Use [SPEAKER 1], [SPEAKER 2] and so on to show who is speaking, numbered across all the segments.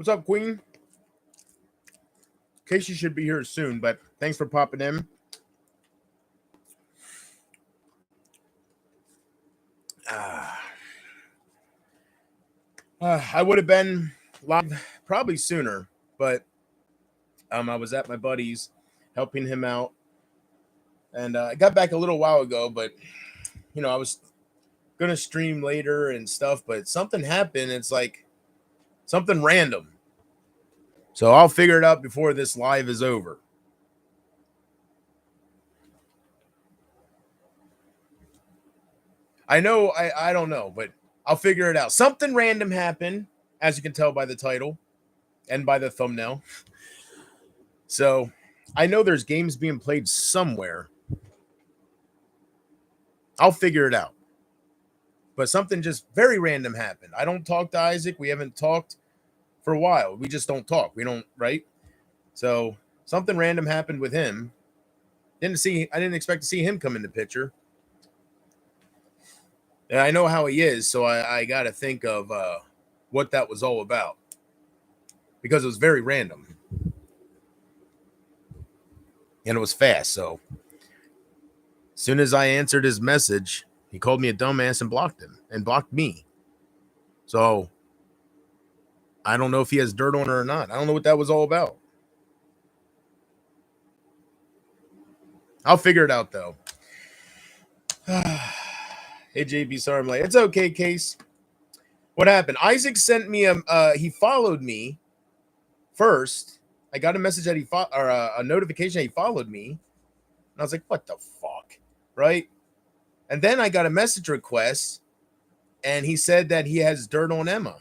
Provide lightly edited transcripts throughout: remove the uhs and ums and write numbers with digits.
[SPEAKER 1] What's up, Queen? Casey should be here soon, but thanks for popping in. I would have been live probably sooner, but I was at my buddy's helping him out, and I got back a little while ago. But I was gonna stream later and stuff, but something happened. It's like something random, so I'll figure it out before this live is over. I know I don't know, but I'll figure it out. Something random happened, as you can tell by the title and by the thumbnail. So I know there's games being played somewhere. I'll figure it out. But something just very random happened. I don't talk to Isaac. We haven't talked for a while. We just don't talk. We don't, right? So something random happened with him. I didn't expect to see him come in the picture. And I know how he is, so I got to think of what that was all about. Because it was very random. And it was fast, so as soon as I answered his message, he called me a dumbass and blocked him and blocked me. So I don't know if he has dirt on her or not. I don't know what that was all about. I'll figure it out, though. Hey, JB, sorry I'm late. It's okay, Case. What happened? Isaac sent me he followed me first. I got a message that a notification that he followed me. And I was like, what the fuck? Right? And then I got a message request, and he said that he has dirt on Emma.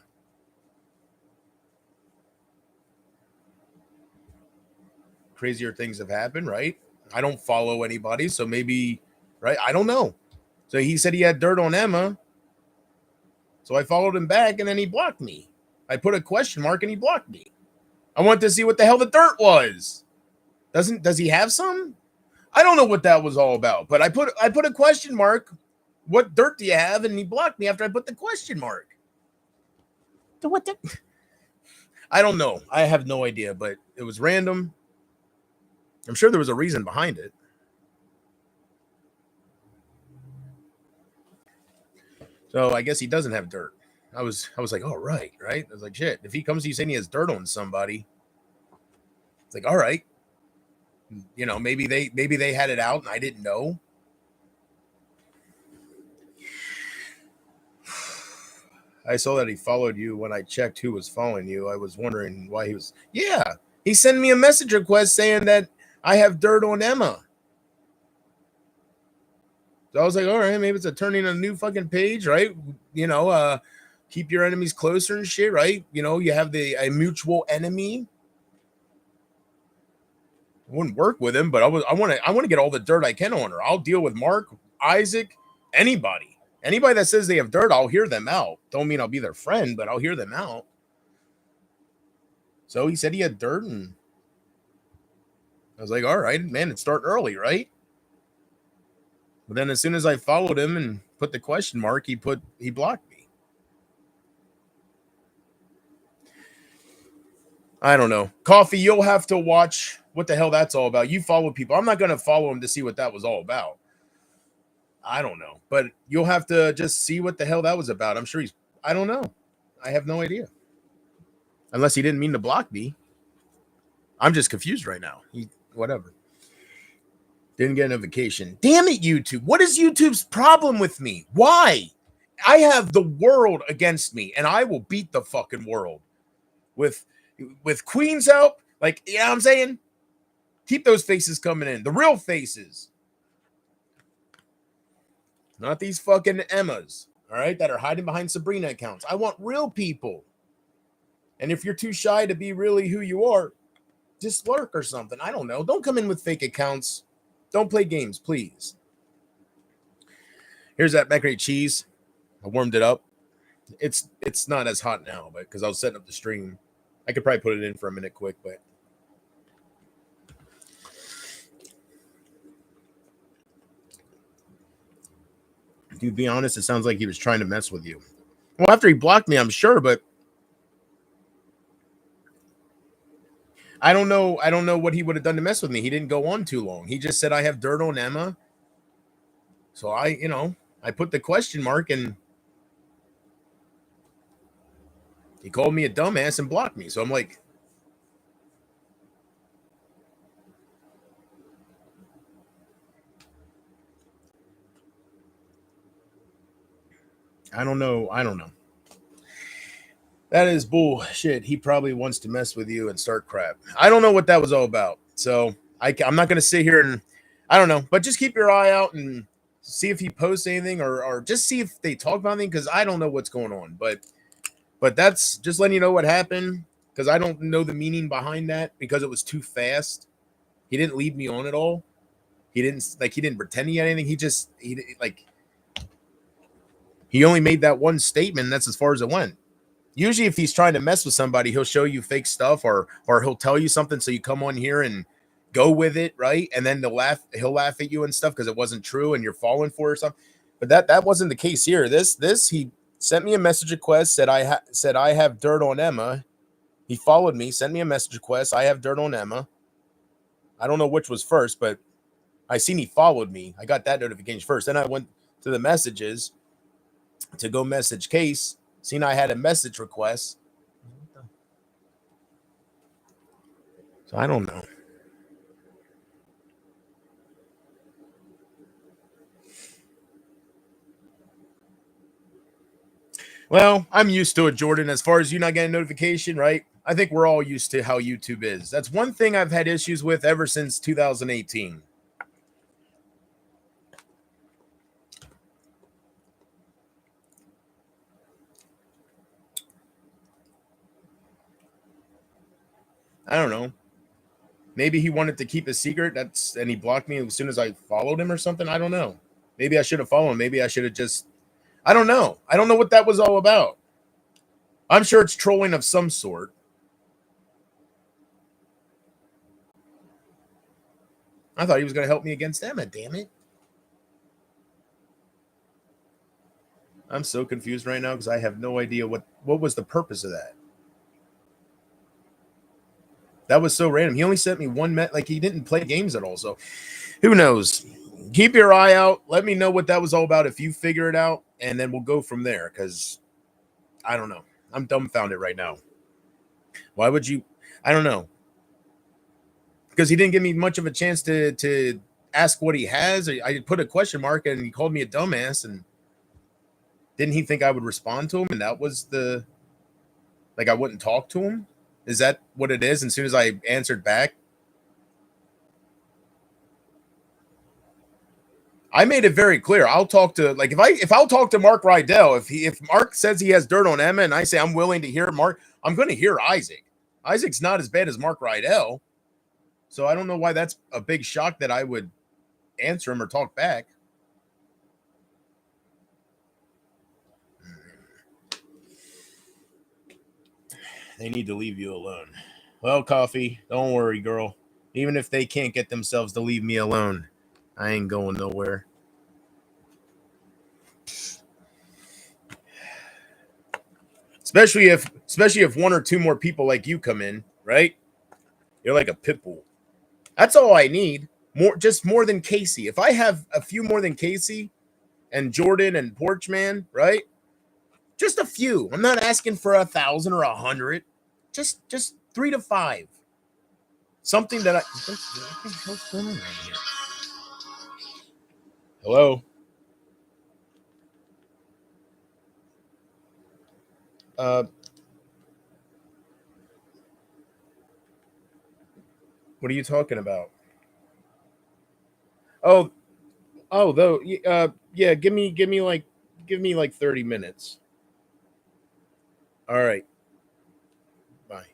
[SPEAKER 1] Crazier things have happened, right? I don't follow anybody, so maybe, right? I don't know. So he said he had dirt on Emma. So I followed him back, and then he blocked me. I put a question mark, and he blocked me. I wanted to see what the hell the dirt was. Does he have some? I don't know what that was all about, but I put a question mark. What dirt do you have? And he blocked me after I put the question mark. So what the? I don't know. I have no idea, but it was random. I'm sure there was a reason behind it. So I guess he doesn't have dirt. I was like, oh, right. I was like, shit. If he comes to you saying he has dirt on somebody, it's like, all right. Maybe they had it out and I didn't know. I saw that he followed you. When I checked who was following you, I was wondering why he was. Yeah, he sent me a message request saying that I have dirt on Emma. So I was like, all right, maybe it's turning a new fucking page, right? Keep your enemies closer and shit, right? You have a mutual enemy. I wouldn't work with him, but I want to get all the dirt I can on her. I'll deal with Mark, Isaac, anybody that says they have dirt. I'll hear them out. Don't mean I'll be their friend, but I'll hear them out. So he said he had dirt, and I was like, all right, man, it's starting early, right? But then as soon as I followed him and put the question mark, he blocked me. I don't know. Coffee, you'll have to watch what the hell that's all about. You follow people. I'm not going to follow him to see what that was all about. I don't know. But you'll have to just see what the hell that was about. I'm sure I don't know. I have no idea. Unless he didn't mean to block me. I'm just confused right now. Whatever. Didn't get a notification. Damn it, YouTube. What is YouTube's problem with me? Why? I have the world against me, and I will beat the fucking world. With Queen's help, like, you know what I'm saying? Keep those faces coming in. The real faces. Not these fucking Emmas, all right, that are hiding behind Sabrina accounts. I want real people. And if you're too shy to be really who you are, just lurk or something. I don't know. Don't come in with fake accounts. Don't play games, please. Here's that macaroni cheese. I warmed it up. It's not as hot now, but because I was setting up the stream. I could probably put it in for a minute quick, but to be honest, it sounds like he was trying to mess with you. Well, after he blocked me, I'm sure, but I don't know. I don't know what he would have done to mess with me. He didn't go on too long. He just said I have dirt on Emma. So I put the question mark and he called me a dumbass and blocked me. So I'm like, I don't know. I don't know. That is bullshit. He probably wants to mess with you and start crap. I don't know what that was all about. So I'm not going to sit here and I don't know, but just keep your eye out and see if he posts anything or just see if they talk about anything because I don't know what's going on. But that's just letting you know what happened because I don't know the meaning behind that because it was too fast. He didn't leave me on at all. He didn't pretend he had anything. He only made that one statement. And that's as far as it went. Usually, if he's trying to mess with somebody, he'll show you fake stuff or he'll tell you something so you come on here and go with it, right? And then he'll laugh at you and stuff because it wasn't true and you're falling for it or something. But that wasn't the case here. This he sent me a message request, said I have dirt on Emma. He followed me, sent me a message request. I have dirt on Emma. I don't know which was first, but I seen he followed me. I got that notification first. Then I went to the messages to go message Case. Seen I had a message request. So I don't know. Well, I'm used to it, Jordan. As far as you not getting a notification, right? I think we're all used to how YouTube is. That's one thing I've had issues with ever since 2018. I don't know. Maybe he wanted to keep a secret. And he blocked me as soon as I followed him or something. I don't know. Maybe I should have followed him. Maybe I should have just. I don't know. I don't know what that was all about. I'm sure it's trolling of some sort. I thought he was going to help me against Emma. Damn it. I'm so confused right now because I have no idea what was the purpose of that. That was so random. He only sent me one like he didn't play games at all. So who knows? Keep your eye out. Let me know what that was all about if you figure it out, and then we'll go from there. Because I don't know. I'm dumbfounded right now. Why would you? I don't know. Because he didn't give me much of a chance to ask what he has. I put a question mark, and he called me a dumbass. And didn't he think I would respond to him? And that was I wouldn't talk to him. Is that what it is? And as soon as I answered back, I made it very clear. I'll talk to if I'll talk to Mark Rydell, if Mark says he has dirt on Emma and I say I'm willing to hear Mark, I'm going to hear Isaac. Isaac's not as bad as Mark Rydell, so I don't know why that's a big shock that I would answer him or talk back. They need to leave you alone. Well, Coffee, don't worry, girl. Even if they can't get themselves to leave me alone, I ain't going nowhere. Especially if one or two more people like you come in, right? You're like a pit bull. That's all I need. More than Casey. If I have a few more than Casey and Jordan and Porchman, right? Just a few. I'm not asking for 1,000 or 100. Just 3 to 5. Something that what the hell's going on right here? Hello. What are you talking about? Oh, though. Yeah. Give me like 30 minutes. All right. Bye.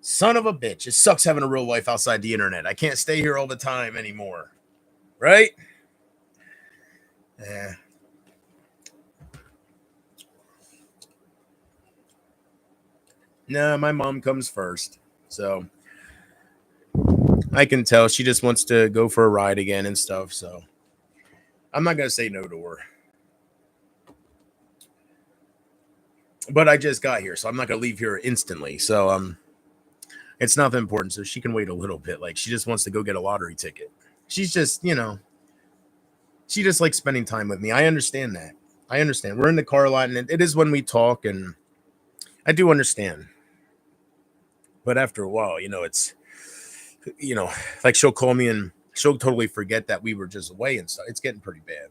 [SPEAKER 1] Son of a bitch. It sucks having a real life outside the internet. I can't stay here all the time anymore. Right? Yeah. Nah, my mom comes first. So I can tell she just wants to go for a ride again and stuff. So I'm not going to say no to her. But I just got here, so I'm not going to leave here instantly. So it's nothing important. So she can wait a little bit. Like she just wants to go get a lottery ticket. She's just, she just likes spending time with me. I understand that. I understand. We're in the car a lot, and it is when we talk, and I do understand. But after a while, it's, you know, like she'll call me and she'll totally forget that we were just away and stuff. It's getting pretty bad.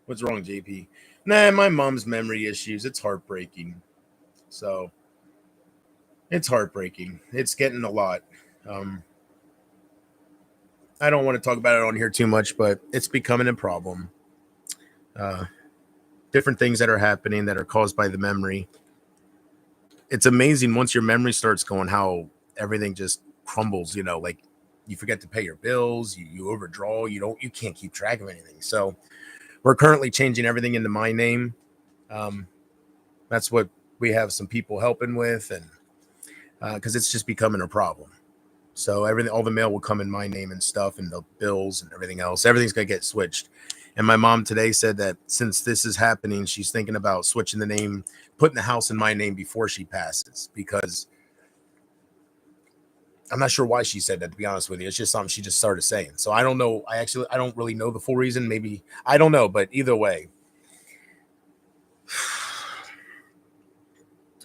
[SPEAKER 1] What's wrong, JP? Nah, my mom's memory issues. It's heartbreaking. So it's heartbreaking. It's getting a lot. Um, I don't want to talk about it on here too much, but it's becoming a problem. Uh, Different things that are happening that are caused by the memory. It's amazing once your memory starts going how everything just crumbles, like you forget to pay your bills, you overdraw, you can't keep track of anything. So we're currently changing everything into my name. Um, that's what we have some people helping with, and because it's just becoming a problem. So everything, all the mail will come in my name and stuff, and the bills and everything else. Everything's gonna get switched. And my mom today said that since this is happening, she's thinking about switching the name, putting the house in my name before she passes. Because I'm not sure why she said that. To be honest with you, it's just something she just started saying. So I don't know. I don't really know the full reason. Maybe I don't know, but either way,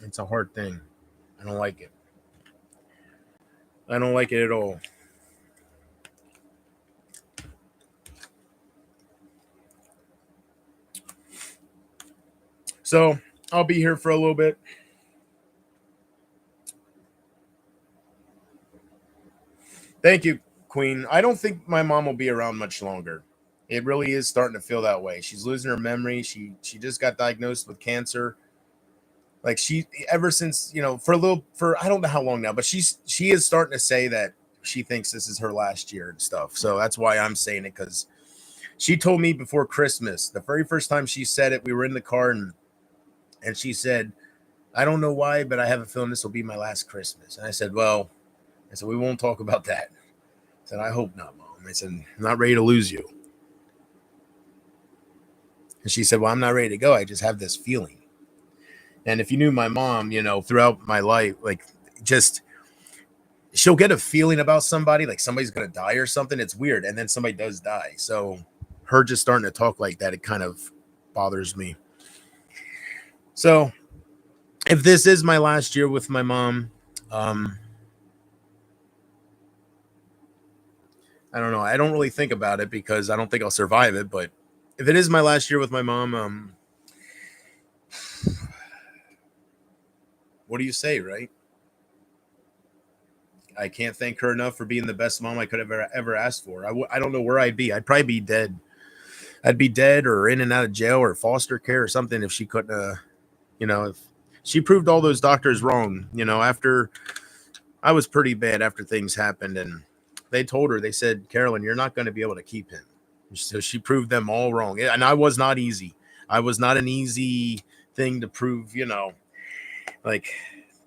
[SPEAKER 1] it's a hard thing. I don't like it. I don't like it at all. So I'll be here for a little bit. Thank you, Queen. I don't think my mom will be around much longer. It really is starting to feel that way. She's losing her memory. She just got diagnosed with cancer. Like she ever since, for a little for I don't know how long now, but she is starting to say that she thinks this is her last year and stuff. So that's why I'm saying it, because she told me before Christmas, the very first time she said it, we were in the car, and she said, I don't know why, but I have a feeling this will be my last Christmas. And I said, well, we won't talk about that. I said, I hope not, Mom. I said, I'm not ready to lose you. And she said, well, I'm not ready to go. I just have this feeling. And if you knew my mom, throughout my life, like just she'll get a feeling about somebody, like somebody's going to die or something. It's weird. And then somebody does die. So her just starting to talk like that, it kind of bothers me. So if this is my last year with my mom, um, I don't know. I don't really think about it because I don't think I'll survive it. But if it is my last year with my mom, what do you say, right? I can't thank her enough for being the best mom I could have ever asked for. I don't know where I'd be. I'd probably be dead. I'd be dead or in and out of jail or foster care or something if she couldn't, if she proved all those doctors wrong, after I was pretty bad after things happened. And they told her, they said, Carolyn, you're not going to be able to keep him. So she proved them all wrong. And I was not easy. I was not an easy thing to prove, like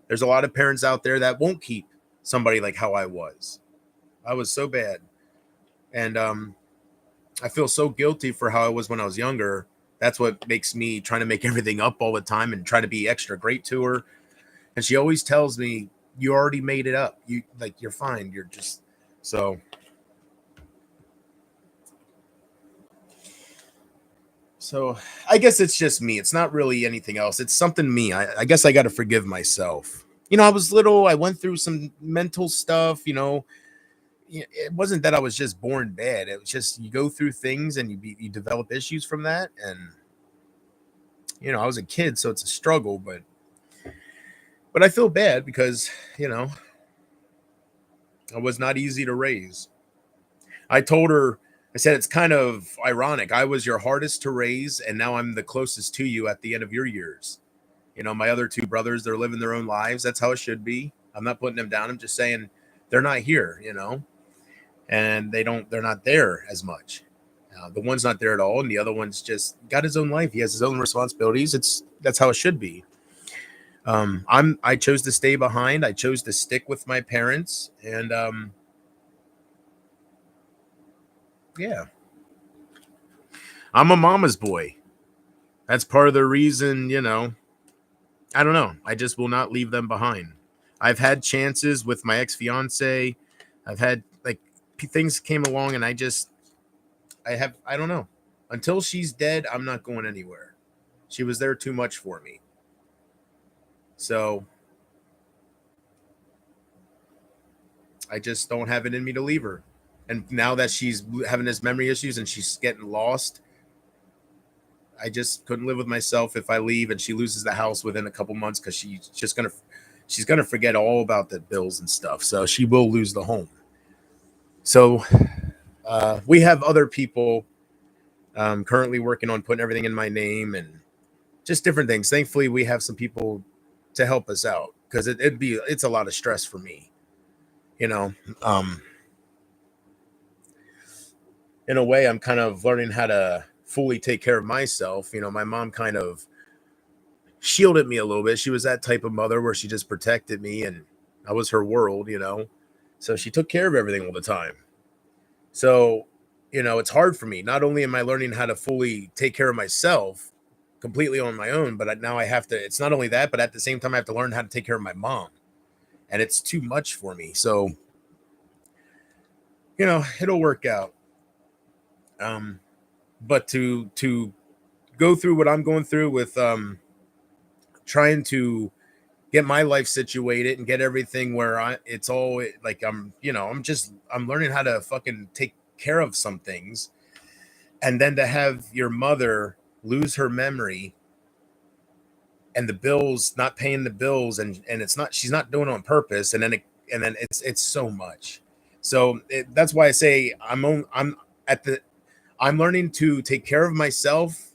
[SPEAKER 1] there's a lot of parents out there that won't keep somebody like how I was. I was so bad. And I feel so guilty for how I was when I was younger. That's what makes me trying to make everything up all the time and try to be extra great to her. And she always tells me, you already made it up. You're fine. You're just so. So I guess it's just me. It's not really anything else. It's something me. I guess I got to forgive myself. I was little. I went through some mental stuff. It wasn't that I was just born bad. It was just you go through things and you develop issues from that. And I was a kid, so it's a struggle. But I feel bad because I was not easy to raise. I told her, I said, it's kind of ironic. I was your hardest to raise, and now I'm the closest to you at the end of your years. My other two brothers, they're living their own lives. That's how it should be. I'm not putting them down. I'm just saying they're not here, and they're not there as much. The one's not there at all, and the other one's just got his own life. He has his own responsibilities. That's how it should be. I chose to stay behind. I chose to stick with my parents, and yeah, I'm a mama's boy. That's part of the reason, I don't know. I just will not leave them behind. I've had chances with my ex fiance. I've had like things came along, and I don't know. Until she's dead, I'm not going anywhere. She was there too much for me. So I just don't have it in me to leave her. And now that she's having this memory issues and she's getting lost, I just couldn't live with myself if I leave and she loses the house within a couple months because she's gonna forget all about the bills and stuff. So she will lose the home. So we have other people currently working on putting everything in my name and just different things. Thankfully, we have some people to help us out because it's a lot of stress for me. You know, um, in a way, I'm kind of learning how to fully take care of myself. My mom kind of shielded me a little bit. She was that type of mother where she just protected me and I was her world. So she took care of everything all the time. So, it's hard for me. Not only am I learning how to fully take care of myself completely on my own, but now I have to, it's not only that, but at the same time, I have to learn how to take care of my mom. And it's too much for me. So, it'll work out. Um, but to go through what I'm going through with trying to get my life situated and get everything where it's all like I'm learning how to fucking take care of some things, and then to have your mother lose her memory and the bills not paying the bills, and it's not she's not doing it on purpose, and then it's so much. So that's why I say at the I'm learning to take care of myself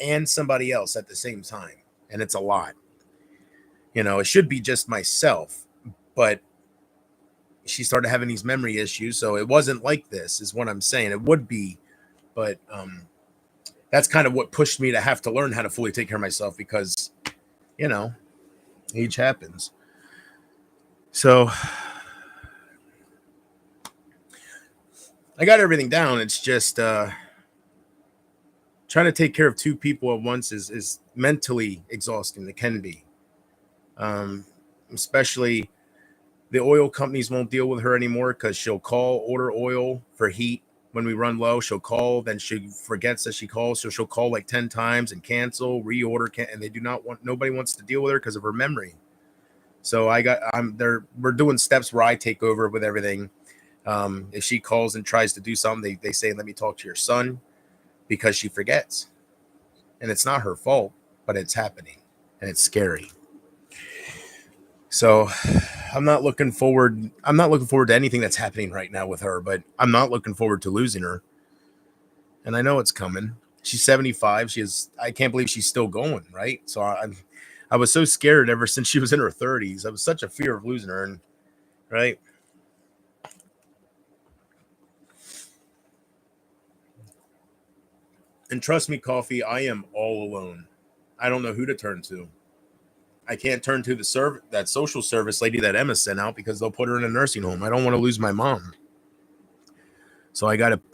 [SPEAKER 1] and somebody else at the same time, and it's a lot. It should be just myself, but she started having these memory issues, so it wasn't like this, is what I'm saying. It would be, but that's kind of what pushed me to have to learn how to fully take care of myself because, you know, age happens. So I got everything down. It's just trying to take care of two people at once is mentally exhausting. It can be, um, especially the oil companies won't deal with her anymore because she'll call, order oil for heat when we run low. She'll call, then she forgets that she calls, so she'll call like 10 times and cancel, reorder, and they do not want. Nobody wants to deal with her because of her memory. So I'm there. We're doing steps where I take over with everything. If she calls and tries to do something, they say, "Let me talk to your son," because she forgets, and it's not her fault, but it's happening, and it's scary. So I'm not looking forward. I'm not looking forward to anything that's happening right now with her, but I'm not looking forward to losing her. And I know it's coming. She's 75. I can't believe she's still going, right? So I was so scared ever since she was in her 30s. I was such a fear of losing her, and right. And trust me, Coffee, I am all alone. I don't know who to turn to. I can't turn to that social service lady that Emma sent out because they'll put her in a nursing home. I don't want to lose my mom. So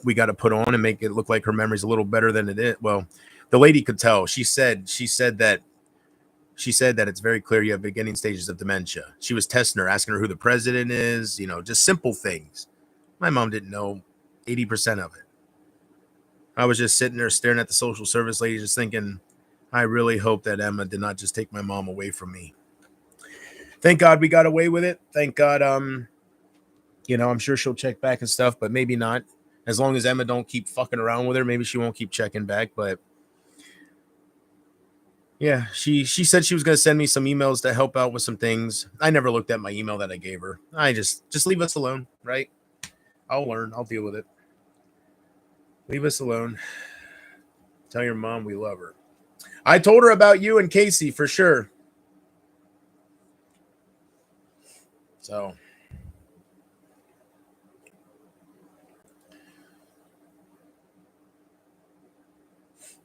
[SPEAKER 1] we gotta put on and make it look like her memory's a little better than it is. Well, the lady could tell. She said that it's very clear you have beginning stages of dementia. She was testing her, asking her who the president is, just simple things. My mom didn't know 80% of it. I was just sitting there staring at the social service lady, just thinking, I really hope that Emma did not just take my mom away from me. Thank God we got away with it. Thank God, I'm sure she'll check back and stuff, but maybe not. As long as Emma don't keep fucking around with her, maybe she won't keep checking back. But yeah, she said she was gonna send me some emails to help out with some things. I never looked at my email that I gave her. I just leave us alone, right? I'll learn. I'll deal with it. Leave us alone. Tell your mom we love her. I told her about you and Casey for sure. So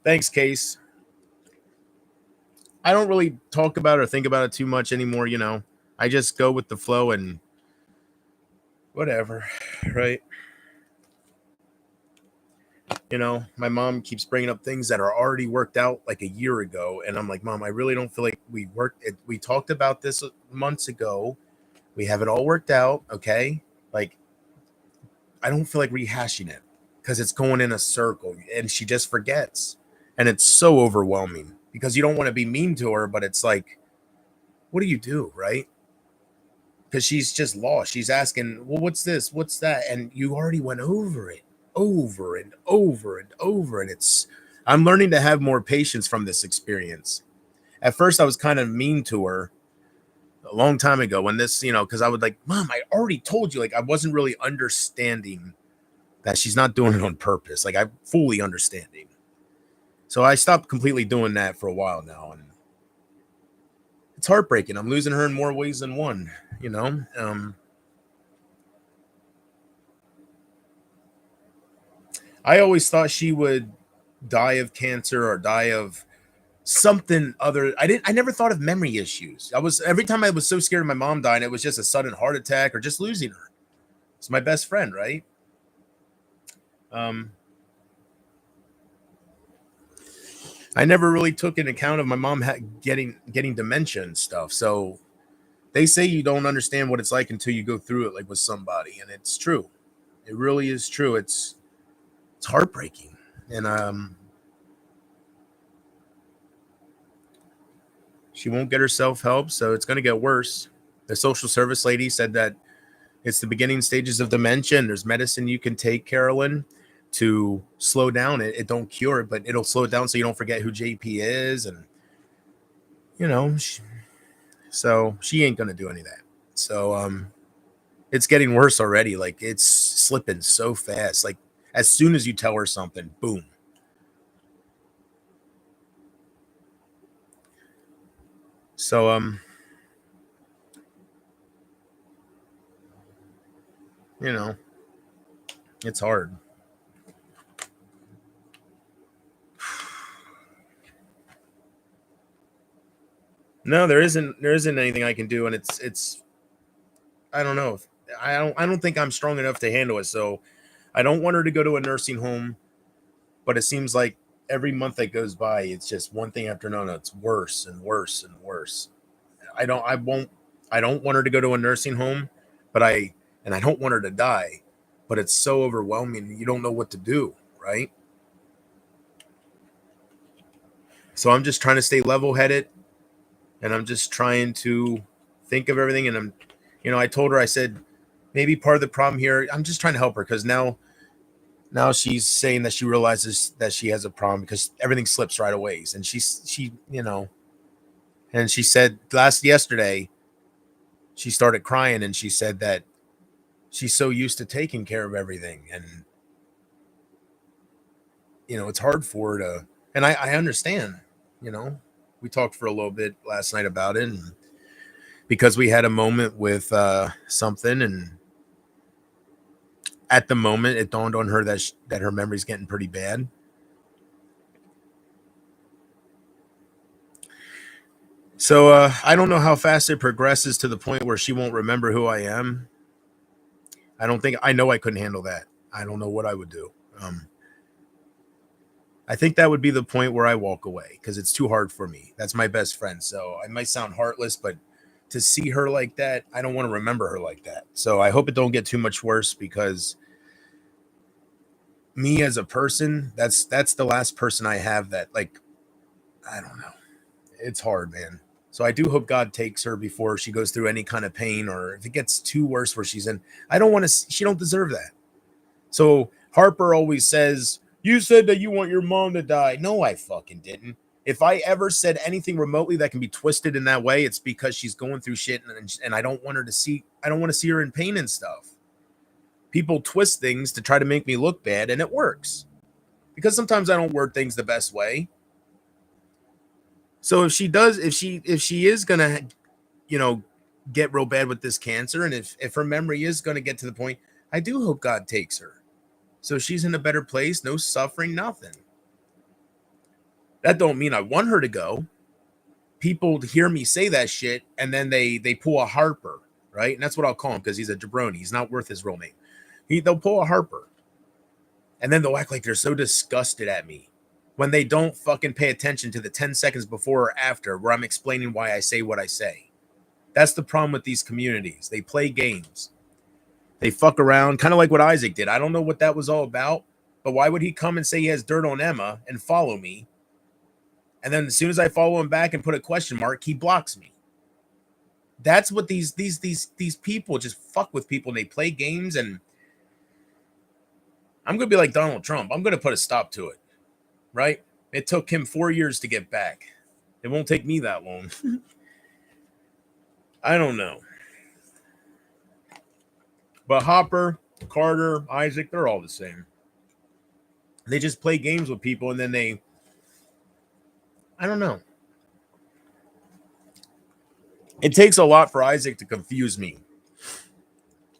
[SPEAKER 1] Thanks, Case. I don't really talk about it or think about it too much anymore, you know. I just go with the flow and whatever, right? You know, my mom keeps bringing up things that are already worked out like a year ago, and I'm like, Mom, I really don't feel like we worked it. We talked about this months ago. We have it all worked out, okay? Like, I don't feel like rehashing it because it's going in a circle, and she just forgets, and it's so overwhelming because you don't want to be mean to her, but it's like, what do you do, right? Because she's just lost. She's asking, well, what's this? What's that? And you already went over it over and over and over. And I'm learning to have more patience from this experience. At first, I was kind of mean to her a long time ago when this, you know, because I would like, Mom, I already told you. Like, I wasn't really understanding that she's not doing it on purpose. Like, I'm fully understanding. So I stopped completely doing that for a while now. And it's heartbreaking. I'm losing her in more ways than one, you know? I always thought she would die of cancer or die of something other. I never thought of memory issues. I was every time I was so scared of my mom dying, it was just a sudden heart attack or just losing her. It's my best friend, right? Um, I never really took an account of my mom getting dementia and stuff. So they say you don't understand what it's like until you go through it, like with somebody, and it's true. It really is true. It's heartbreaking, and she won't get herself help, so it's going to get worse. The social service lady said that it's the beginning stages of dementia, and there's medicine you can take, Carolyn, to slow down it. It don't cure it, but it'll slow it down so you don't forget who JP is, and you know, so she ain't going to do any of that. So it's getting worse already. Like it's slipping so fast. Like as soon as you tell her something, boom. So you know, it's hard. No, there isn't anything I can do, and it's I don't know. I don't think I'm strong enough to handle it. So I don't want her to go to a nursing home, but it seems like every month that goes by, it's just one thing after another. It's worse and worse and worse. I don't want her to go to a nursing home, but I don't want her to die, but it's so overwhelming. You don't know what to do, right? So I'm just trying to stay level headed, and I'm just trying to think of everything. And I told her, I said, maybe part of the problem here, I'm just trying to help her because now she's saying that she realizes that she has a problem because everything slips right away. And and she said yesterday, she started crying and she said that she's so used to taking care of everything. And, it's hard for her to, and I understand, you know, we talked for a little bit last night about it. And because we had a moment with something, and at the moment it dawned on her that her memory's getting pretty bad. So I don't know how fast it progresses to the point where she won't remember who I am. I know I couldn't handle that. I don't know what I would do. I think that would be the point where I walk away because it's too hard for me. That's my best friend. So I might sound heartless, but to see her like that, I don't want to remember her like that. So I hope it don't get too much worse because me as a person, that's the last person I have that, like, I don't know. It's hard, man. So I do hope God takes her before she goes through any kind of pain, or if it gets too worse where she's in. I don't want to. She don't deserve that. So Harper always says, "You said that you want your mom to die." No, I fucking didn't. If I ever said anything remotely that can be twisted in that way, it's because she's going through shit, and I don't want her to see. I don't want to see her in pain and stuff. People twist things to try to make me look bad, and it works because sometimes I don't word things the best way. So if she is gonna, you know, get real bad with this cancer, and if her memory is gonna get to the point, I do hope God takes her. So she's in a better place, no suffering, nothing. That don't mean I want her to go. People hear me say that shit, and then they pull a Harper, right? And that's what I'll call him because he's a jabroni. He's not worth his real name. They'll pull a Harper, and then they'll act like they're so disgusted at me when they don't fucking pay attention to the 10 seconds before or after where I'm explaining why I say what I say. That's the problem with these communities. They play games. They fuck around, kind of like what Isaac did. I don't know what that was all about, but why would he come and say he has dirt on Emma and follow me? And then as soon as I follow him back and put a question mark, he blocks me. That's what these people just fuck with people, and they play games. And I'm gonna be like Donald Trump. I'm gonna put a stop to it. Right? It took him 4 years to get back. It won't take me that long. I don't know. But Hopper, Carter, Isaac, they're all the same. They just play games with people, and then I don't know. It takes a lot for Isaac to confuse me.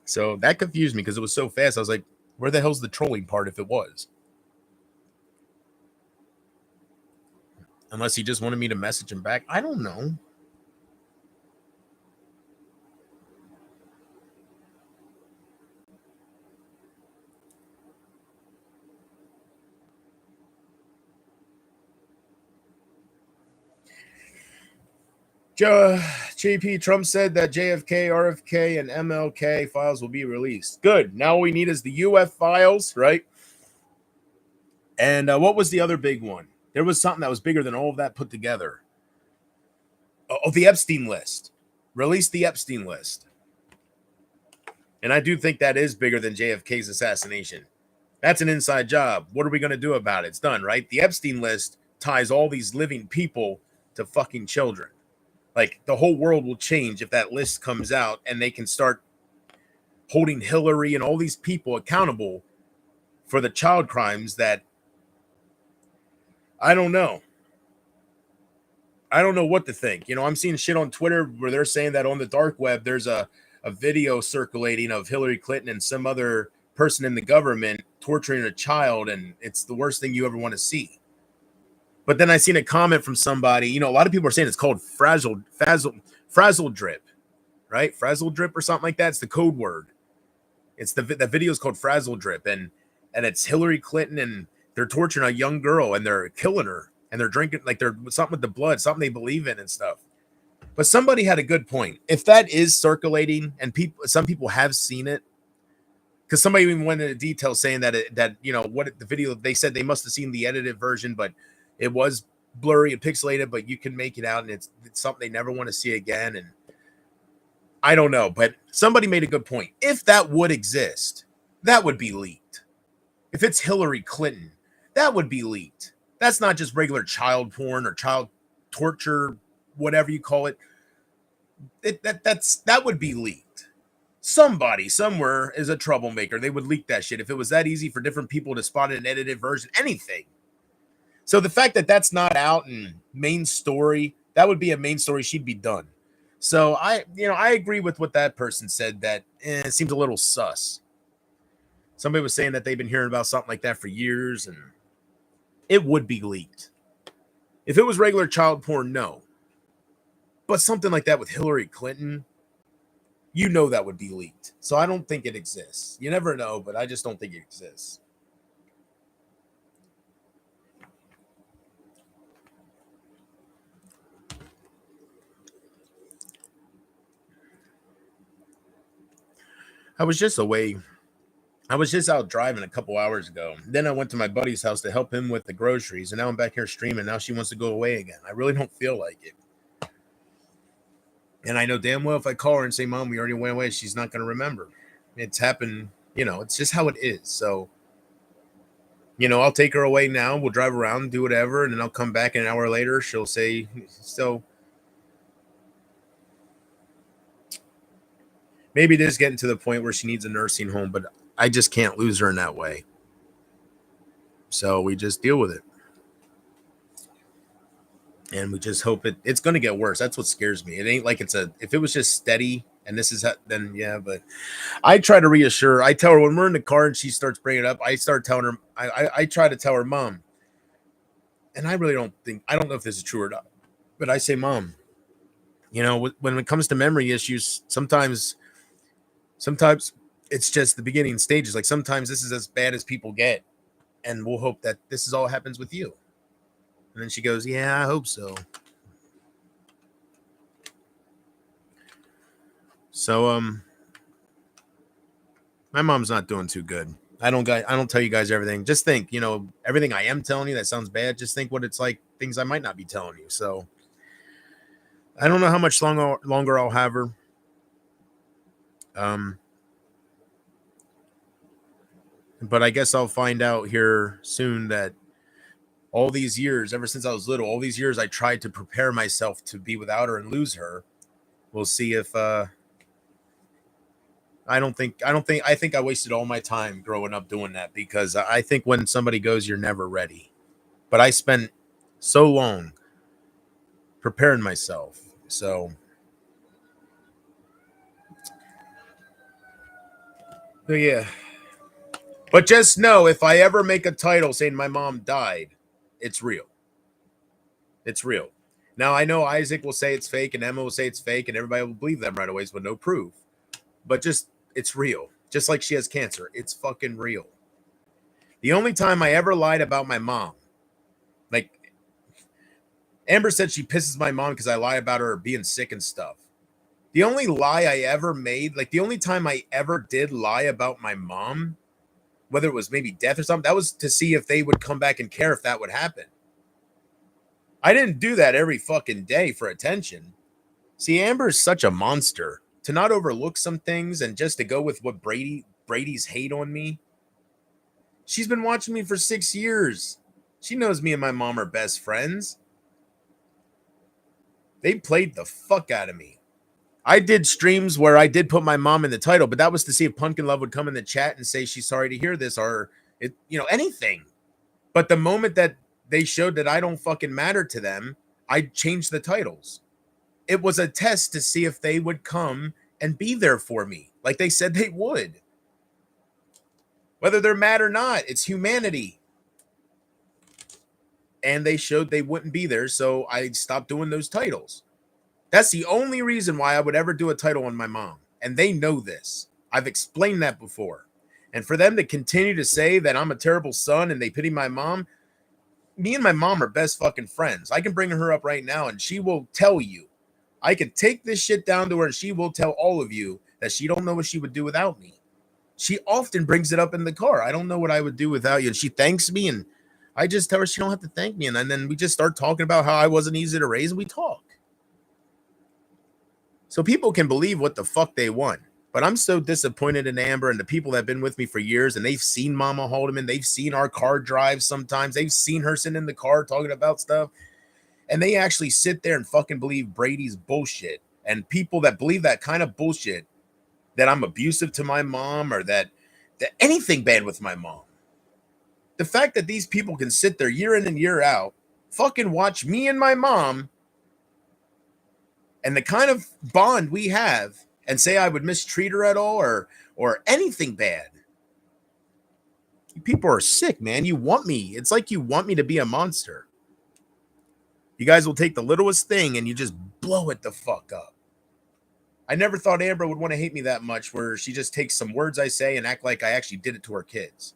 [SPEAKER 1] So that confused me because it was so fast. I was like, where the hell's the trolling part if it was? Unless he just wanted me to message him back. I don't know. JP Trump said that JFK, RFK, and MLK files will be released. Good. Now all we need is the UF files, right? And what was the other big one? There was something that was bigger than all of that put together. Oh, the Epstein list. Release the Epstein list. And I do think that is bigger than JFK's assassination. That's an inside job. What are we going to do about it? It's done, right? The Epstein list ties all these living people to fucking children. Like, the whole world will change if that list comes out and they can start holding Hillary and all these people accountable for the child crimes that I don't know. I don't know what to think. You know, I'm seeing shit on Twitter where they're saying that on the dark web, there's a video circulating of Hillary Clinton and some other person in the government torturing a child, and it's the worst thing you ever want to see. But then I seen a comment from somebody, you know, a lot of people are saying it's called frazzle drip, right? Frazzle drip or something like that. It's the code word. It's the video is called frazzle drip, and it's Hillary Clinton, and they're torturing a young girl and they're killing her, and they're drinking, like, they're something with the blood, something they believe in and stuff. But somebody had a good point. If that is circulating, and some people have seen it, because somebody even went into detail saying that you know what the video, they said they must have seen the edited version, but it was blurry and pixelated, but you can make it out, and it's something they never want to see again. And I don't know, but somebody made a good point. If that would exist, that would be leaked. If it's Hillary Clinton, that would be leaked. That's not just regular child porn or child torture, whatever you call it. That would be leaked. Somebody somewhere is a troublemaker. They would leak that shit if it was that easy for different people to spot an edited version, anything. So the fact that that's not out in main story, that would be a main story. She'd be done. So I agree with what that person said, that it seems a little sus. Somebody was saying that they've been hearing about something like that for years, and it would be leaked. If it was regular child porn, no. But something like that with Hillary Clinton, you know that would be leaked. So I don't think it exists. You never know, but I just don't think it exists. I was just away. I was just out driving a couple hours ago. Then I went to my buddy's house to help him with the groceries, and now I'm back here streaming. Now she wants to go away again. I really don't feel like it. And I know damn well if I call her and say, Mom, we already went away, she's not going to remember. It's happened, you know, it's just how it is. So, you know, I'll take her away now. We'll drive around, do whatever, and then I'll come back an hour later. She'll say, so maybe it is getting to the point where she needs a nursing home, but I just can't lose her in that way. So we just deal with it. And we just hope it's going to get worse. That's what scares me. It ain't like if it was just steady and this is how, then yeah, but I try to reassure. I tell her when we're in the car and she starts bringing it up, I start telling her, I try to tell her, Mom, and I really I don't know if this is true or not, but I say, Mom, when it comes to memory issues, sometimes it's just the beginning stages. Like sometimes this is as bad as people get, and we'll hope that this is all happens with you. And then she goes, yeah, I hope so. So my mom's not doing too good. I don't tell you guys everything. Just think, everything I am telling you that sounds bad, just think what it's like, things I might not be telling you. So I don't know how much longer I'll have her. But I guess I'll find out here soon that all these years, ever since I was little, all these years I tried to prepare myself to be without her and lose her. We'll see if I think I wasted all my time growing up doing that, because I think when somebody goes, you're never ready. But I spent so long preparing myself. So yeah. But just know, if I ever make a title saying my mom died, it's real. It's real. Now, I know Isaac will say it's fake and Emma will say it's fake and everybody will believe them right away with no proof. But it's real. Just like she has cancer. It's fucking real. The only time I ever lied about my mom, like Amber said she pisses my mom because I lie about her being sick and stuff. The only lie I ever made, like the only time I ever did lie about my mom, whether it was maybe death or something, that was to see if they would come back and care if that would happen. I didn't do that every fucking day for attention. See, Amber's such a monster to not overlook some things and just to go with what Brady's hate on me. She's been watching me for 6 years. She knows me and my mom are best friends. They played the fuck out of me. I did streams where I did put my mom in the title, but that was to see if Pumpkin Love would come in the chat and say she's sorry to hear this, or anything. But the moment that they showed that I don't fucking matter to them, I changed the titles. It was a test to see if they would come and be there for me, like they said they would. Whether they're mad or not, it's humanity. And they showed they wouldn't be there, so I stopped doing those titles. That's the only reason why I would ever do a title on my mom. And they know this. I've explained that before. And for them to continue to say that I'm a terrible son and they pity my mom, me and my mom are best fucking friends. I can bring her up right now and she will tell you. I can take this shit down to her and she will tell all of you that she don't know what she would do without me. She often brings it up in the car. I don't know what I would do without you. And she thanks me, and I just tell her she don't have to thank me. And then we just start talking about how I wasn't easy to raise, and we talk. So people can believe what the fuck they want. But I'm so disappointed in Amber and the people that have been with me for years, and they've seen Mama Haldeman. They've seen our car drives sometimes. They've seen her sitting in the car talking about stuff. And they actually sit there and fucking believe Brady's bullshit. And people that believe that kind of bullshit, that I'm abusive to my mom or that anything bad with my mom. The fact that these people can sit there year in and year out, fucking watch me and my mom and the kind of bond we have, and say I would mistreat her at all or anything bad. People are sick, man. You want me. It's like you want me to be a monster. You guys will take the littlest thing and you just blow it the fuck up. I never thought Amber would want to hate me that much, where she just takes some words I say and act like I actually did it to her kids.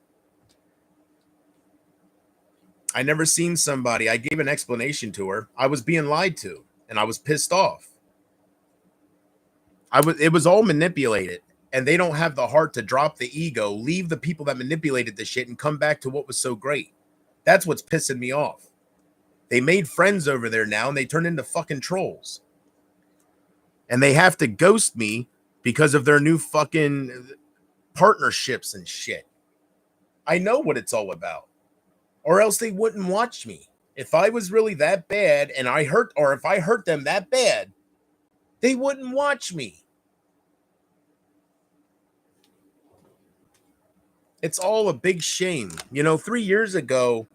[SPEAKER 1] I never seen somebody. I gave an explanation to her. I was being lied to, and I was pissed off. It was all manipulated, and they don't have the heart to drop the ego, leave the people that manipulated the shit, and come back to what was so great. That's what's pissing me off. They made friends over there now, and they turned into fucking trolls. And they have to ghost me because of their new fucking partnerships and shit. I know what it's all about. Or else they wouldn't watch me. If I was really that bad and if I hurt them that bad, they wouldn't watch me. It's all a big shame. 3 years ago,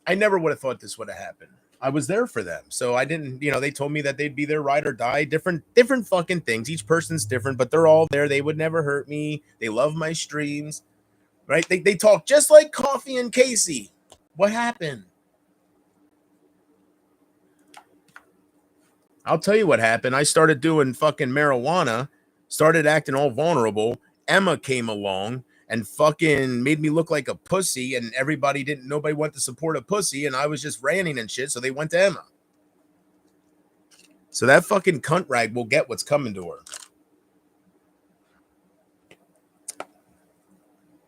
[SPEAKER 1] I never would have thought this would have happened. I was there for them. So I didn't, they told me that they'd be there, ride or die, different fucking things. Each person's different, but they're all there. They would never hurt me. They love my streams, right? They talk just like Coffee and Casey. What happened? I'll tell you what happened. I started doing fucking marijuana, started acting all vulnerable. Emma came along and fucking made me look like a pussy, and nobody went to support a pussy, and I was just ranting and shit, so they went to Emma. So that fucking cunt rag will get what's coming to her.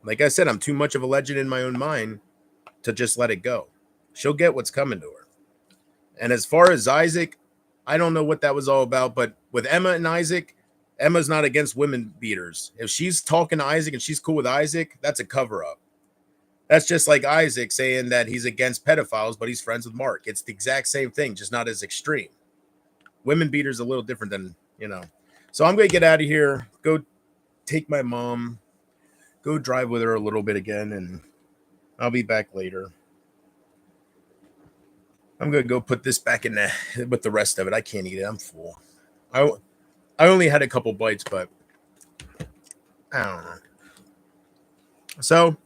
[SPEAKER 1] Like I said, I'm too much of a legend in my own mind to just let it go. She'll get what's coming to her. And as far as Isaac, I don't know what that was all about, but with Emma and Isaac, Emma's not against women beaters. If she's talking to Isaac and she's cool with Isaac, that's a cover up. That's just like Isaac saying that he's against pedophiles, but he's friends with Mark. It's the exact same thing, just not as extreme. Women beaters a little different than, So I'm going to get out of here, go take my mom, go drive with her a little bit again, and I'll be back later. I'm going to go put this back in there with the rest of it. I can't eat it. I'm full. I only had a couple bites, but I don't know. So,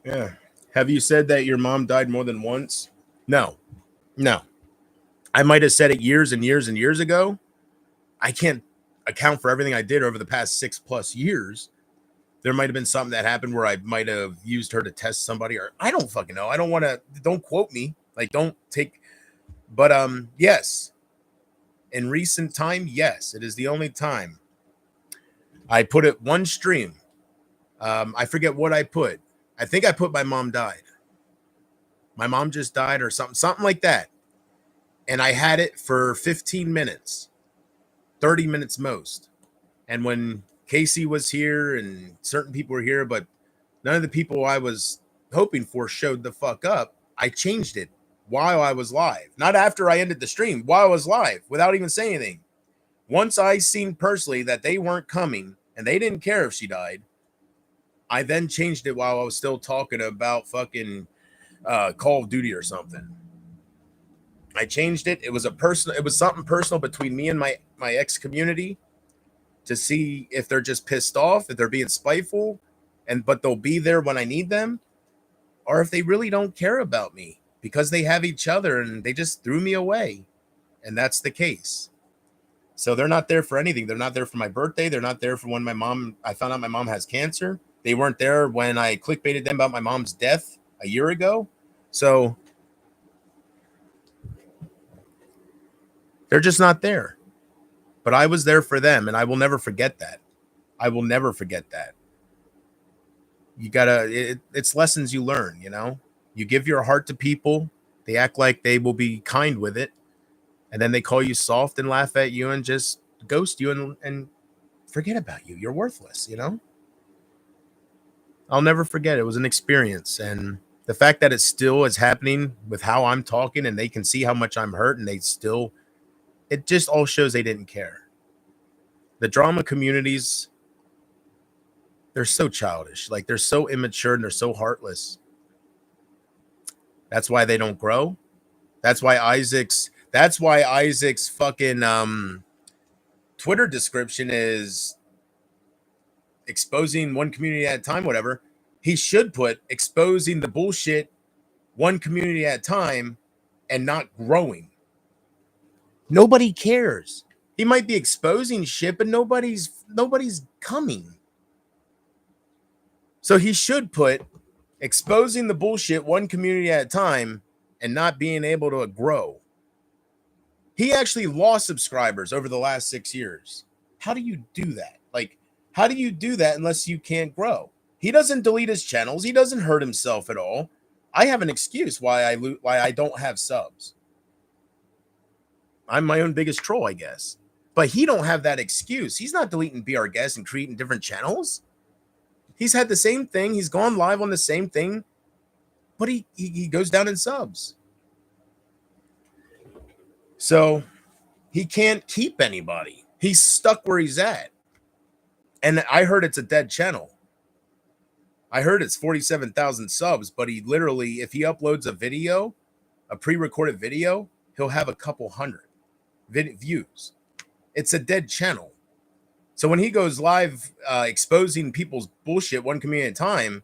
[SPEAKER 1] yeah. Have you said that your mom died more than once? No. I might have said it years and years and years ago. I can't account for everything I did over the past 6+ years. There might have been something that happened where I might have used her to test somebody, or I don't fucking know. I don't want to, don't quote me. Like, don't take, but yes. In recent time, yes, it is the only time. I put it one stream. I forget what I put. I think I put my mom died. My mom just died or something like that. And I had it for 15 minutes, 30 minutes most. And when Casey was here and certain people were here, but none of the people I was hoping for showed the fuck up, I changed it while I was live. Not after I ended the stream, while I was live, without even saying anything. Once I seen personally that they weren't coming and they didn't care if she died, I then changed it while I was still talking about fucking Call of Duty or something. I changed it. It was something personal between me and my ex community to see if they're just pissed off, if they're being spiteful, but they'll be there when I need them, or if they really don't care about me because they have each other and they just threw me away. And that's the case. So they're not there for anything. They're not there for my birthday. They're not there for when I found out my mom has cancer. They weren't there when I clickbaited them about my mom's death a year ago. So they're just not there. But I was there for them, and I will never forget that. I will never forget that. You gotta, it's lessons you learn, You give your heart to people. They act like they will be kind with it. And then they call you soft and laugh at you and just ghost you and forget about you. You're worthless, I'll never forget. It was an experience. And the fact that it still is happening with how I'm talking and they can see how much I'm hurt and it just all shows they didn't care. The drama communities, they're so childish. Like, they're so immature and they're so heartless. That's why they don't grow. That's why Isaac's fucking Twitter description is exposing one community at a time, whatever. He should put exposing the bullshit one community at a time and not growing. Nobody cares. He might be exposing shit, but nobody's coming. So he should put exposing the bullshit one community at a time and not being able to grow. He actually lost subscribers over the last 6 years. How do you do that? Like, how do you do that unless you can't grow? He doesn't delete his channels. He doesn't hurt himself at all. I have an excuse why I don't have subs. I'm my own biggest troll, I guess. But he don't have that excuse. He's not deleting Be Our Guest and creating different channels. He's had the same thing. He's gone live on the same thing. But he goes down in subs. So he can't keep anybody. He's stuck where he's at. And I heard it's a dead channel. I heard it's 47,000 subs, but he literally, if he uploads a video, a pre-recorded video, he'll have a couple hundred views. It's a dead channel. So when he goes live exposing people's bullshit one community at a time,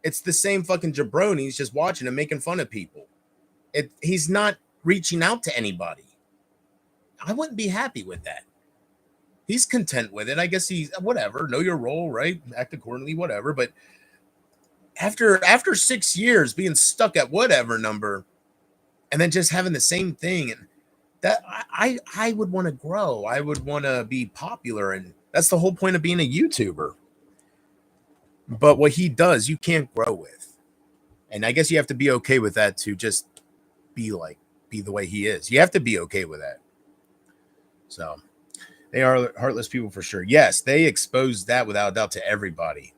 [SPEAKER 1] it's the same fucking jabronis just watching and making fun of people. He's not reaching out to anybody. I wouldn't be happy with that. He's content with it. I guess he's whatever. Know your role, right? Act accordingly, whatever. But after 6 years being stuck at whatever number, and then just having the same thing, and that I would want to grow. I would want to be popular, and that's the whole point of being a YouTuber. But what he does, you can't grow with, and I guess you have to be okay with that to just be the way he is. You have to be okay with that. So they are heartless people for sure. Yes, they exposed that without a doubt to everybody.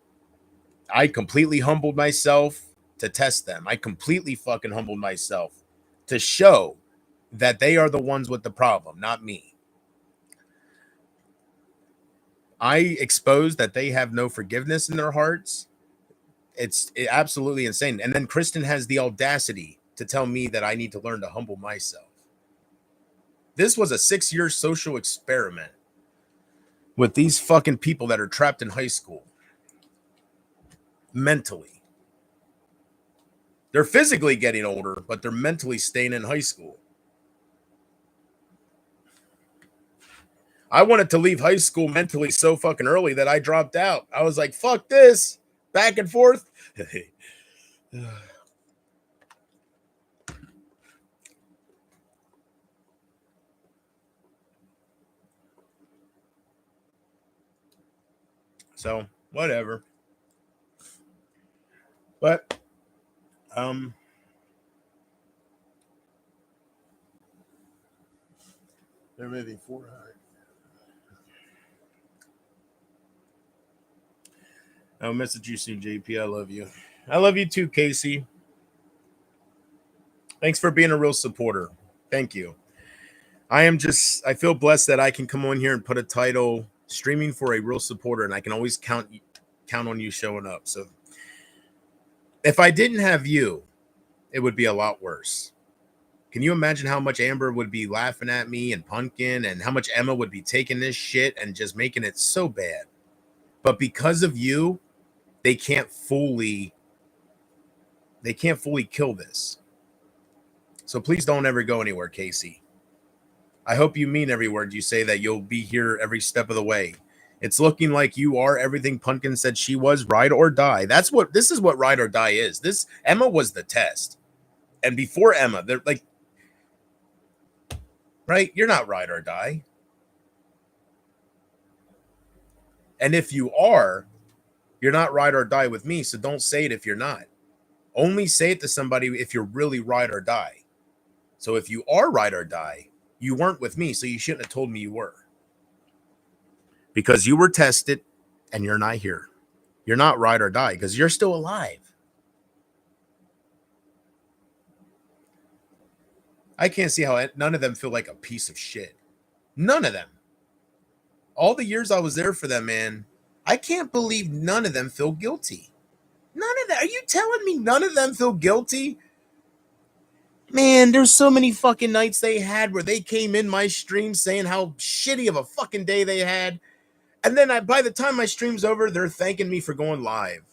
[SPEAKER 1] I completely humbled myself to test them. I completely fucking humbled myself to show that they are the ones with the problem, not me. I exposed that they have no forgiveness in their hearts. It's absolutely insane. And then Kristen has the audacity to tell me that I need to learn to humble myself. This was a 6-year social experiment with these fucking people that are trapped in high school mentally. They're physically getting older, but they're mentally staying in high school. I wanted to leave high school mentally so fucking early that I dropped out. I was like, fuck this. Back and forth. So, whatever. But, there may be 400. I'll message you soon, JP. I love you. I love you too, Casey. Thanks for being a real supporter. Thank you. I feel blessed that I can come on here and put a title streaming for a real supporter, and I can always count on you showing up. So if I didn't have you, it would be a lot worse. Can you imagine how much Amber would be laughing at me and Pumpkin, and how much Emma would be taking this shit and just making it so bad? But because of you, they can't fully kill this. So please don't ever go anywhere, Casey. I hope you mean every word you say, that you'll be here every step of the way. It's looking like you are everything Pumpkin said she was, ride or die. This is what ride or die is. This Emma was the test. And before Emma, they're like, right? You're not ride or die. And if you are, you're not ride or die with me. So don't say it if you're not. Only say it to somebody if you're really ride or die. So if you are ride or die, you weren't with me, so you shouldn't have told me you were. Because you were tested and you're not here. You're not ride or die because you're still alive. I can't see how none of them feel like a piece of shit. None of them. All the years I was there for them, man, I can't believe none of them feel guilty. None of them. Are you telling me none of them feel guilty? Man, there's so many fucking nights they had where they came in my stream saying how shitty of a fucking day they had. And then by the time my stream's over, they're thanking me for going live.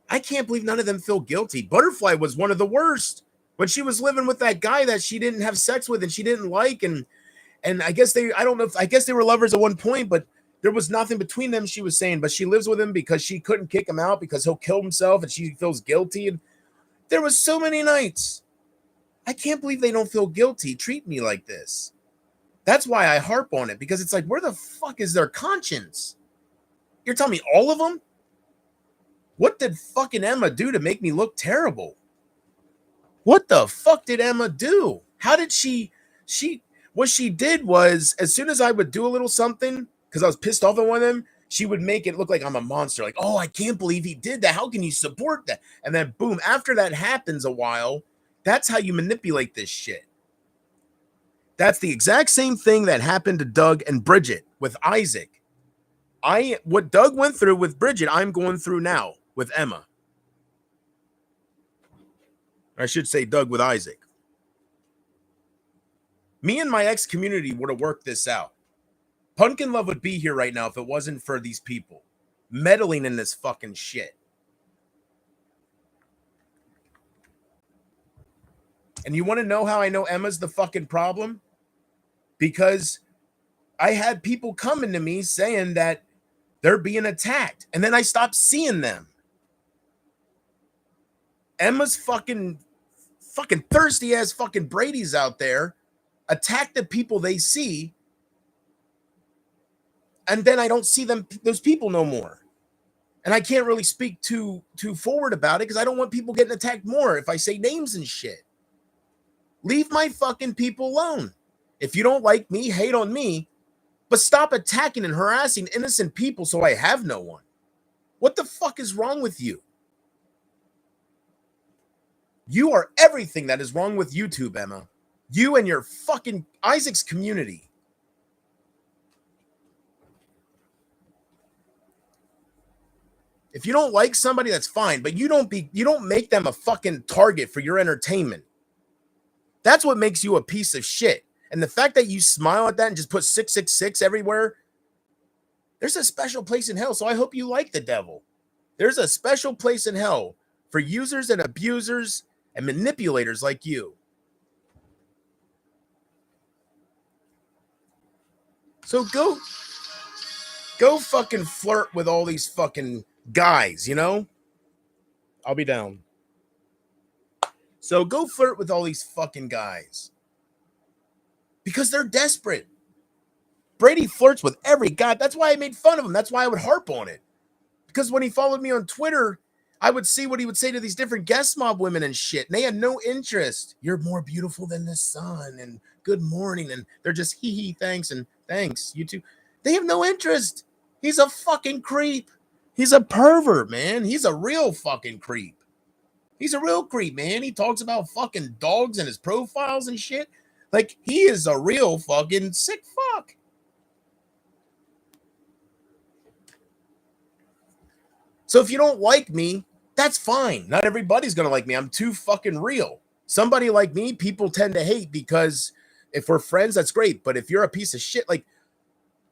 [SPEAKER 1] I can't believe none of them feel guilty. Butterfly was one of the worst. When she was living with that guy that she didn't have sex with and she didn't like. And I guess they were lovers at one point, but there was nothing between them, she was saying. But she lives with him because she couldn't kick him out because he'll kill himself and she feels guilty. And there was so many nights. I can't believe they don't feel guilty. Treat me like this. That's why I harp on it, because it's like, where the fuck is their conscience? You're telling me all of them? What did fucking Emma do to make me look terrible? What the fuck did Emma do? How did what she did was, as soon as I would do a little something, because I was pissed off at one of them, she would make it look like I'm a monster. Like, oh, I can't believe he did that. How can you support that? And then boom, after that happens a while, that's how you manipulate this shit. That's the exact same thing that happened to Doug and Bridget with Isaac. What Doug went through with Bridget, I'm going through now with Emma. I should say Doug with Isaac. Me and my ex community would have worked this out. Pumpkin Love would be here right now if it wasn't for these people meddling in this fucking shit. And you want to know how I know Emma's the fucking problem? Because I had people coming to me saying that they're being attacked, and then I stopped seeing them. Emma's fucking thirsty ass fucking Brady's out there attack the people they see, and then I don't see those people no more. And I can't really speak too forward about it because I don't want people getting attacked more if I say names and shit. Leave my fucking people alone. If you don't like me, hate on me, but stop attacking and harassing innocent people so I have no one. What the fuck is wrong with you? You are everything that is wrong with YouTube, Emma. You and your fucking Isaac's community. If you don't like somebody, that's fine, but you don't make them a fucking target for your entertainment. That's what makes you a piece of shit. And the fact that you smile at that and just put 666 everywhere, there's a special place in hell. So I hope you like the devil. There's a special place in hell for users and abusers and manipulators like you. So go fucking flirt with all these fucking guys, you know? I'll be down. So go flirt with all these fucking guys. Because they're desperate. Brady flirts with every guy. That's why I made fun of him. That's why I would harp on it. Because when he followed me on Twitter, I would see what he would say to these different guest mob women and shit. And they had no interest. You're more beautiful than the sun. And good morning. And they're just hee thanks. And thanks, you too. They have no interest. He's a fucking creep. He's a pervert, man. He's a real fucking creep. He's a real creep, man. He talks about fucking dogs in his profiles and shit. Like, he is a real fucking sick fuck. So if you don't like me, that's fine. Not everybody's going to like me. I'm too fucking real. Somebody like me, people tend to hate because if we're friends, that's great. But if you're a piece of shit, like,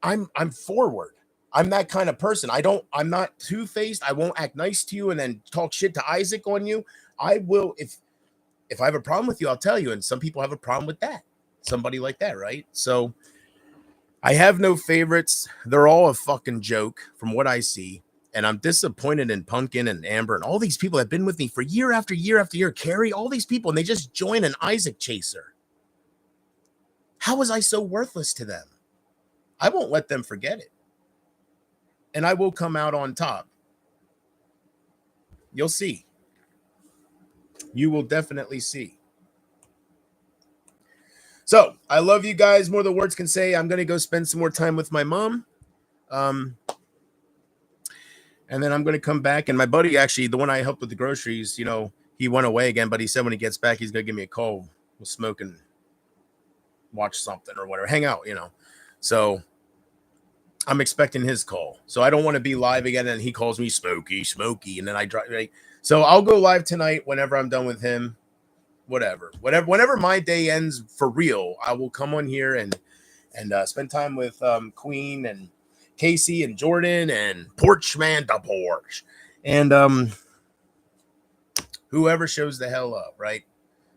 [SPEAKER 1] I'm forward. I'm that kind of person. I'm not two-faced. I won't act nice to you and then talk shit to Isaac on you. I will, if I have a problem with you, I'll tell you. And some people have a problem with that. Somebody like that, right? So I have no favorites. They're all a fucking joke from what I see. And I'm disappointed in Pumpkin and Amber and all these people that have been with me for year after year after year. Carrie, all these people, and they just join an Isaac chaser. How was I so worthless to them? I won't let them forget it. And I will come out on top. You'll see. You will definitely see. So I love you guys more than words can say. I'm going to go spend some more time with my mom. And then I'm going to come back. And my buddy, actually, the one I helped with the groceries, you know, he went away again, but he said when he gets back, he's going to give me a call. We'll smoke and watch something or whatever, hang out, you know. So I'm expecting his call. So I don't want to be live again. And he calls me Smokey. And then I drive. Right? So I'll go live tonight whenever I'm done with him. Whenever my day ends for real, I will come on here and spend time with Queen and Casey and Jordan and Porchman the Porch and whoever shows the hell up, right?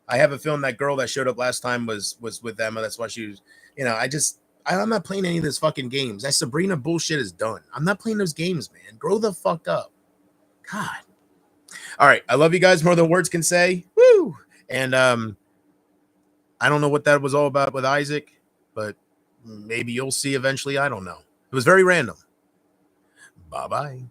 [SPEAKER 1] I have a feeling that girl that showed up last time was with Emma. That's why she was, you know, I'm not playing any of this fucking games. That Sabrina bullshit is done. I'm not playing those games, man. Grow the fuck up. God. All right. I love you guys more than words can say. Woo! And I don't know what that was all about with Isaac, but maybe you'll see eventually. I don't know. It was very random. Bye-bye.